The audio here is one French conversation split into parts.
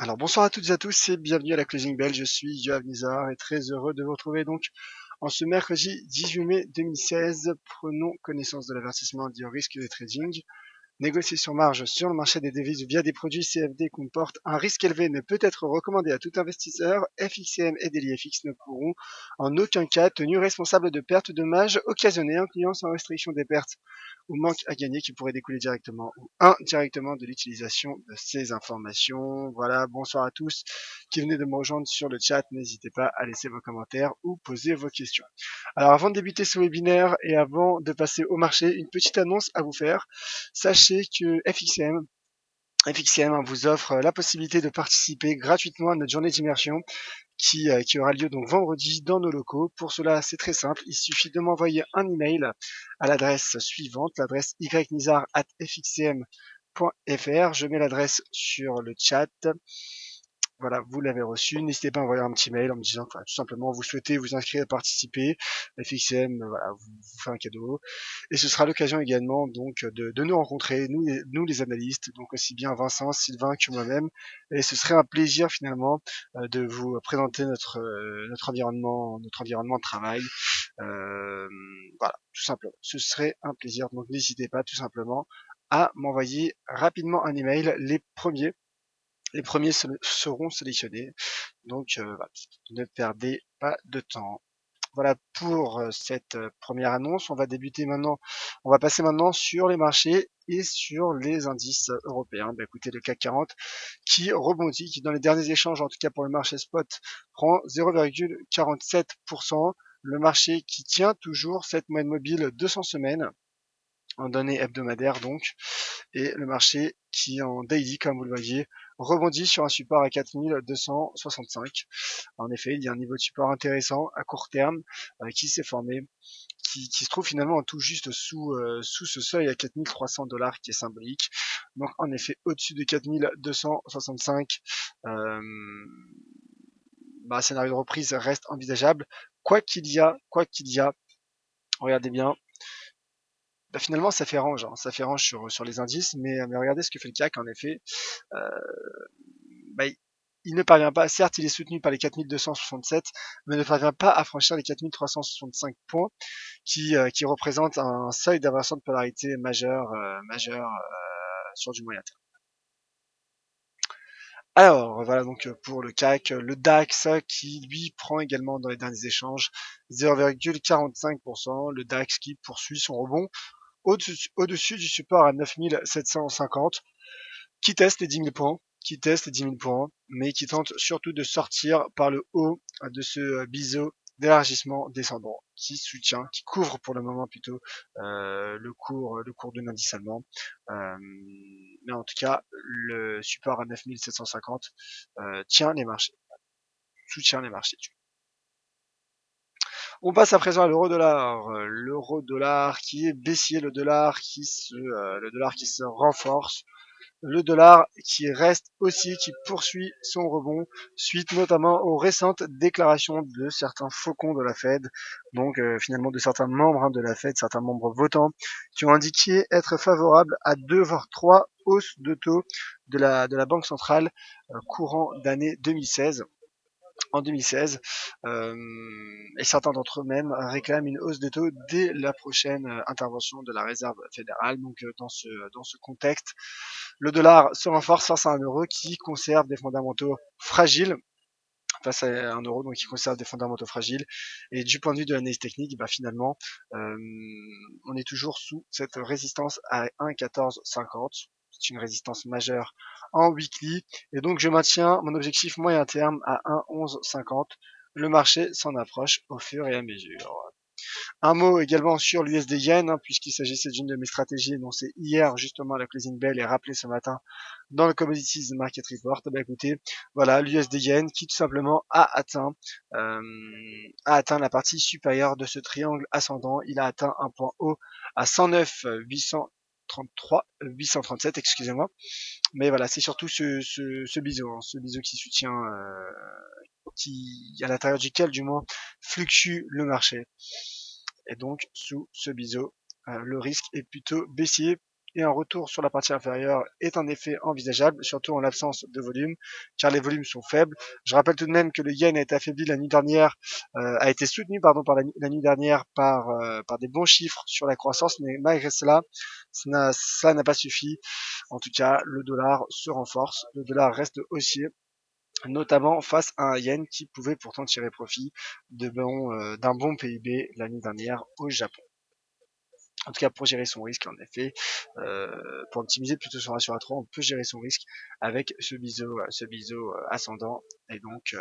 Alors bonsoir à toutes et à tous et bienvenue à la Closing Bell, je suis Yoav Nizar et très heureux de vous retrouver donc en ce mercredi 18 mai 2016. Prenons connaissance de l'avertissement lié au risque de trading. Négocier sur marge sur le marché des devises via des produits CFD comporte un risque élevé, ne peut être recommandé à tout investisseur. FXCM et DailyFX ne pourront en aucun cas tenus responsables de pertes ou dommages occasionnés en client sans restriction des pertes ou manque à gagner qui pourrait découler directement ou indirectement de l'utilisation de ces informations. Voilà, bonsoir à tous qui venez de me rejoindre sur le chat. N'hésitez pas à laisser vos commentaires ou poser vos questions. Alors avant de débuter ce webinaire et avant de passer au marché, une petite annonce à vous faire. Sachez que FXCM vous offre la possibilité de participer gratuitement à notre journée d'immersion qui aura lieu donc vendredi dans nos locaux. Pour cela, c'est très simple. Il suffit de m'envoyer un email à l'adresse suivante, l'adresse ynizar@fxcm.fr. Je mets l'adresse sur le chat. Voilà, vous l'avez reçu. N'hésitez pas à envoyer un petit mail en me disant que tout simplement vous souhaitez vous inscrire et participer. FXM voilà, vous fait un cadeau. Et ce sera l'occasion également donc de nous rencontrer, nous les analystes, donc aussi bien Vincent, Sylvain que moi-même. Et ce serait un plaisir finalement de vous présenter notre environnement de travail. Voilà, tout simplement. Ce serait un plaisir. Donc n'hésitez pas tout simplement à m'envoyer rapidement un email. Les premiers seront sélectionnés. Donc voilà, ne perdez pas de temps. Voilà pour cette première annonce. On va passer maintenant sur les marchés et sur les indices européens. Bah, écoutez, le CAC 40 qui rebondit, qui dans les derniers échanges, en tout cas pour le marché spot, prend 0,47%. Le marché qui tient toujours cette moyenne mobile 200 semaines en données hebdomadaires donc, et le marché qui en daily, comme vous le voyez, rebondit sur un support à 4265. En effet, il y a un niveau de support intéressant à court terme qui s'est formé, qui se trouve finalement tout juste sous ce seuil à 4300 $ qui est symbolique. Donc en effet, au-dessus de 4265, un scénario de reprise reste envisageable. Quoi qu'il y a, regardez bien, finalement ça fait range, ça fait range sur les indices, mais regardez ce que fait le CAC en effet. Euh, bah, il ne parvient pas, certes il est soutenu par les 4267, mais ne parvient pas à franchir les 4365 points qui représentent un seuil d'inversion de polarité majeur sur du moyen terme. Alors voilà donc pour le CAC, le DAX qui lui prend également dans les derniers échanges 0,45%, le DAX qui poursuit son rebond au-dessus du support à 9750, qui teste les 10 000 points, mais qui tente surtout de sortir par le haut de ce biseau d'élargissement descendant, qui couvre pour le moment plutôt le cours de l'indice allemand. Mais en tout cas, le support à 9750 tient les marchés, soutient les marchés. On passe à présent à l'euro-dollar. L'euro-dollar qui est baissier, le dollar qui se renforce. Le dollar qui poursuit son rebond suite notamment aux récentes déclarations de certains faucons de la Fed, donc finalement de certains membres de la Fed, certains membres votants, qui ont indiqué être favorables à 2 voire 3 hausses de taux de la Banque centrale courant d'année 2016. En 2016, et certains d'entre eux même réclament une hausse des taux dès la prochaine intervention de la Réserve fédérale. Donc dans ce contexte, le dollar se renforce face à un euro qui conserve des fondamentaux fragiles, et du point de vue de l'analyse technique, finalement, on est toujours sous cette résistance à 1,1450. C'est une résistance majeure en weekly, et donc je maintiens mon objectif moyen terme à 1,1150. Le marché s'en approche au fur et à mesure. Un mot également sur l'USD Yen, puisqu'il s'agissait d'une de mes stratégies annoncées hier justement à la closing bell et rappelée ce matin dans le Commodities Market Report. Écoutez, voilà, l'USD Yen qui tout simplement a atteint la partie supérieure de ce triangle ascendant. Il a atteint un point haut à 109 837, excusez-moi. Mais voilà, c'est surtout ce biseau, ce biseau qui soutient, à l'intérieur duquel du moins fluctue le marché. Et donc sous ce biseau, le risque est plutôt baissier et un retour sur la partie inférieure est en effet envisageable, surtout en l'absence de volume, car les volumes sont faibles. Je rappelle tout de même que le yen a été affaibli la nuit dernière, a été soutenu par la nuit dernière par des bons chiffres sur la croissance, mais malgré cela, ça n'a pas suffi. En tout cas, le dollar se renforce, le dollar reste haussier, notamment face à un yen qui pouvait pourtant tirer profit d'un bon PIB l'année dernière au Japon. En tout cas, pour gérer son risque, en effet, pour optimiser plutôt son ratio à 3, on peut gérer son risque avec ce biseau ascendant et donc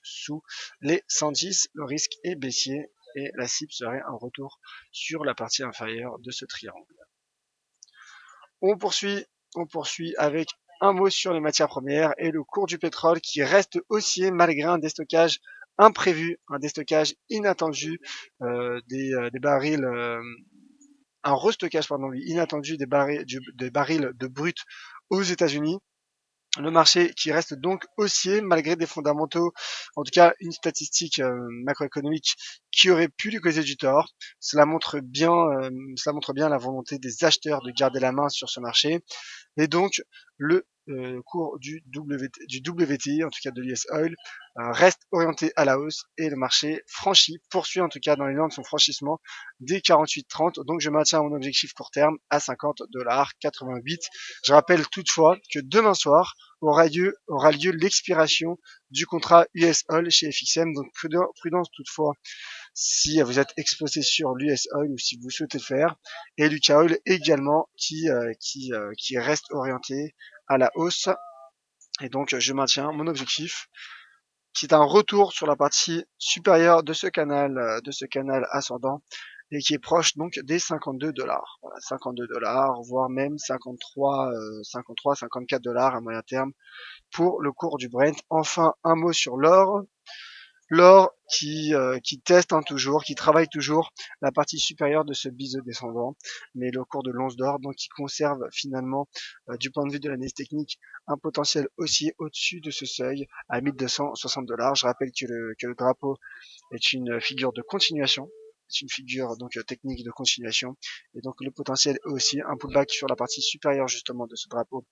sous les 110, le risque est baissier et la cible serait un retour sur la partie inférieure de ce triangle. On poursuit avec un mot sur les matières premières et le cours du pétrole qui reste haussier malgré un déstockage imprévu, un déstockage inattendu des barils, un restockage inattendu des barils de brut aux États-Unis. Le marché qui reste donc haussier malgré des fondamentaux, en tout cas une statistique macroéconomique qui aurait pu lui causer du tort. Cela montre bien la volonté des acheteurs de garder la main sur ce marché. Et donc, le cours du WTI, en tout cas de l'US Oil, reste orienté à la hausse et le marché poursuit en tout cas dans les langues de son franchissement des 48,30. Donc, je maintiens mon objectif court terme à 50,88 $. Je rappelle toutefois que demain soir aura lieu l'expiration du contrat US Oil chez FXM. Donc, prudence toutefois si vous êtes exposé sur l'US Oil ou si vous souhaitez le faire, et l'UK Oil également qui reste orienté à la hausse. Et donc je maintiens mon objectif qui est un retour sur la partie supérieure de ce canal ascendant et qui est proche donc des 52 $. Voilà, 52 $, voire même 53, 54 $ à moyen terme pour le cours du Brent. Enfin, un mot sur l'or. L'or qui teste toujours, qui travaille toujours la partie supérieure de ce biseau descendant, mais le cours de l'once d'or, donc qui conserve finalement, du point de vue de l'analyse technique, un potentiel haussier au-dessus de ce seuil à 1260 $. Je rappelle que le drapeau est une figure de continuation, c'est une figure donc technique de continuation, et donc le potentiel est aussi un pullback sur la partie supérieure justement de ce drapeau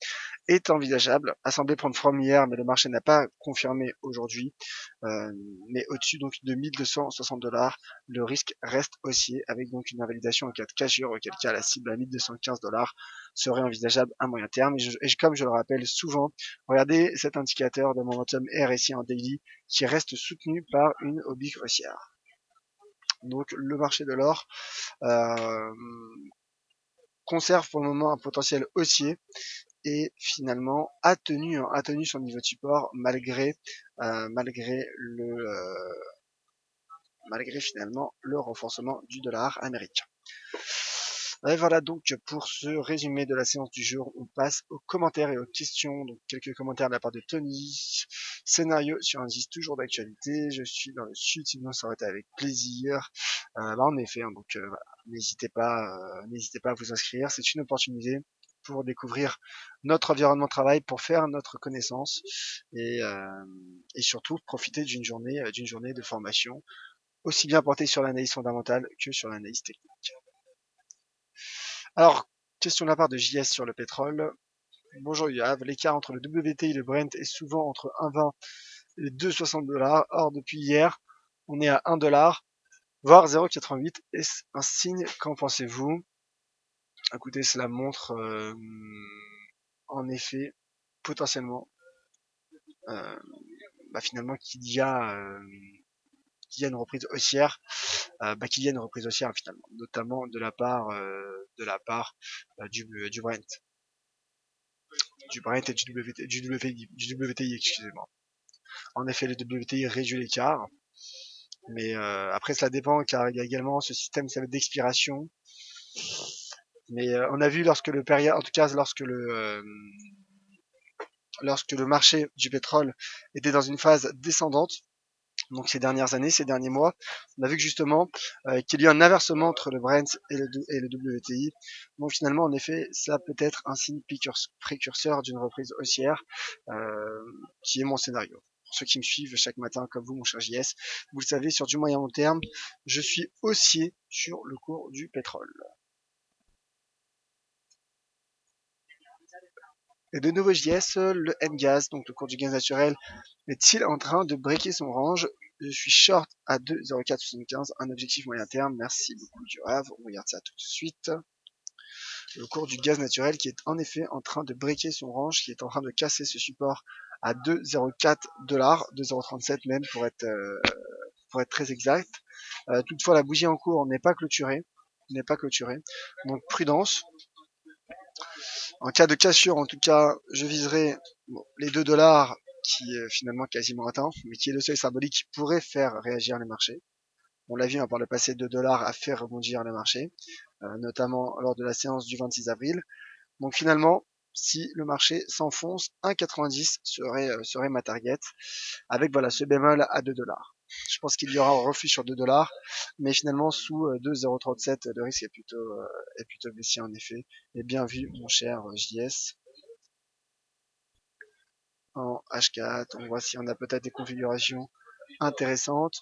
est envisageable, a semblé prendre forme hier, mais le marché n'a pas confirmé aujourd'hui. Mais au-dessus donc de 1260 $, le risque reste haussier avec donc une invalidation en cas de cassure, auquel cas la cible à 1215 $ serait envisageable à moyen terme. Et comme je le rappelle souvent, regardez cet indicateur de momentum RSI en daily qui reste soutenu par une oblique haussière. Donc le marché de l'or conserve pour le moment un potentiel haussier et finalement a tenu son niveau de support malgré finalement le renforcement du dollar américain. Et voilà donc pour ce résumé de la séance du jour, on passe aux commentaires et aux questions. Donc quelques commentaires de la part de Tony. Scénario sur un indice toujours d'actualité. Je suis dans le sud, sinon ça aurait été avec plaisir. En effet, donc voilà. N'hésitez pas à vous inscrire. C'est une opportunité pour découvrir notre environnement de travail, pour faire notre connaissance et surtout profiter d'une journée de formation aussi bien portée sur l'analyse fondamentale que sur l'analyse technique. Alors, question de la part de JS sur le pétrole. Bonjour Yav, l'écart entre le WTI et le Brent est souvent entre 1,20 et 2,60 $. Or, depuis hier, on est à 1 $, voire 0,88. Est-ce un signe? Qu'en pensez-vous? Écoutez, cela montre en effet potentiellement finalement qu'il y a une reprise haussière, qu'il y a une reprise haussière finalement, notamment de la part du Brent et du WTI, excusez-moi. En effet, le WTI réduit l'écart, mais après cela dépend car il y a également ce système d'expiration. Mais on a vu lorsque le marché du pétrole était dans une phase descendante, donc ces dernières années, ces derniers mois, on a vu que justement qu'il y a eu un inversement entre le Brent et le WTI. Donc finalement, en effet, ça peut être un signe précurseur d'une reprise haussière, qui est mon scénario. Pour ceux qui me suivent chaque matin, comme vous, mon cher JS, vous le savez, sur du moyen long terme, je suis haussier sur le cours du pétrole. Et de nouveau JS, le N-Gaz, donc le cours du gaz naturel, est-il en train de breaker son range? Je suis short à 2,0475, un objectif moyen terme. Merci beaucoup Durav, on regarde ça tout de suite. Le cours du gaz naturel qui est en effet en train de breaker son range, qui est en train de casser ce support à 2,04 $, 2,037 même pour être très exact. Toutefois, la bougie en cours n'est pas clôturée, donc prudence. En cas de cassure, en tout cas, je viserai les 2 $ qui est finalement quasiment atteint, mais qui est le seuil symbolique qui pourrait faire réagir les marchés. On l'a vu par le passé, 2 $ a fait rebondir le marché, notamment lors de la séance du 26 avril. Donc finalement, si le marché s'enfonce, 1,90 serait ma target, avec voilà ce bémol à 2 $. Je pense qu'il y aura un refus sur 2 $, mais finalement sous 2,037, le risque est plutôt baissier en effet. Et bien vu mon cher JS. En H4, on voit si on a peut-être des configurations intéressantes.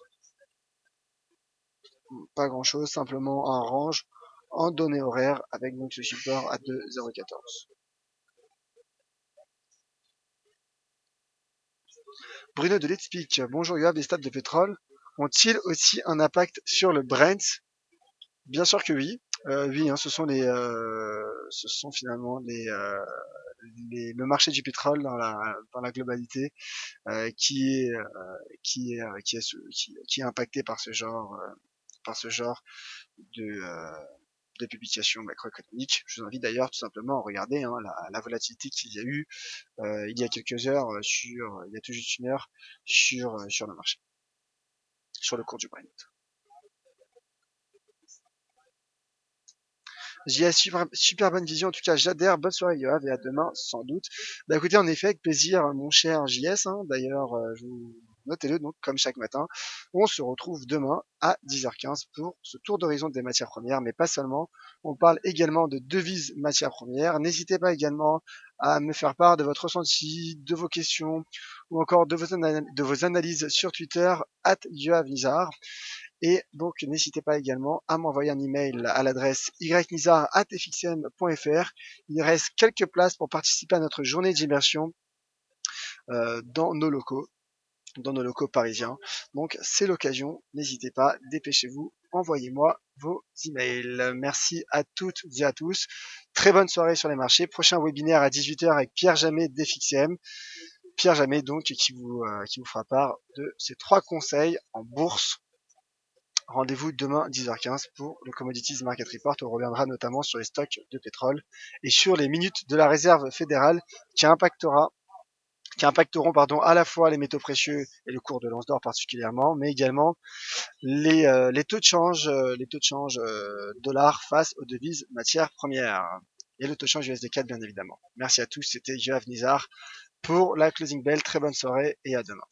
Pas grand chose, simplement un range en données horaires avec donc ce support à 2,014. Bruno de Let's Speak, bonjour Yoav, les stades de pétrole ont-ils aussi un impact sur le Brent? Bien sûr que oui. Oui, hein, ce sont finalement le marché du pétrole dans la globalité qui est impacté par ce genre de, euh, de publications macroéconomiques. Je vous invite d'ailleurs tout simplement à regarder la volatilité qu'il y a eu il y a quelques heures il y a tout juste une heure sur le marché, sur le cours du Brent. J'ai super bonne vision, en tout cas j'adhère, bonne soirée Yoav et à demain sans doute. Bah écoutez, en effet, avec plaisir mon cher JS, hein, d'ailleurs notez-le donc comme chaque matin, on se retrouve demain à 10h15 pour ce tour d'horizon des matières premières, mais pas seulement, on parle également de devises matières premières, n'hésitez pas également à me faire part de votre ressenti, de vos questions ou encore de vos analyses sur Twitter @yoavnizar. Et donc, n'hésitez pas également à m'envoyer un email à l'adresse ynizar@fxm.fr. Il reste quelques places pour participer à notre journée d'immersion dans nos locaux parisiens. Donc, c'est l'occasion. N'hésitez pas, dépêchez-vous, envoyez-moi vos emails. Merci à toutes et à tous. Très bonne soirée sur les marchés. Prochain webinaire à 18h avec Pierre Jamet d'FXM. Pierre Jamet, donc, qui vous fera part de ses 3 conseils en bourse. Rendez-vous demain 10h15 pour le Commodities Market Report. On reviendra notamment sur les stocks de pétrole et sur les minutes de la réserve fédérale qui impacteront à la fois les métaux précieux et le cours de l'once d'or particulièrement, mais également les taux de change, dollars face aux devises matières premières et le taux de change USD4 bien évidemment. Merci à tous, c'était Yoav Nizar pour la Closing Bell. Très bonne soirée et à demain.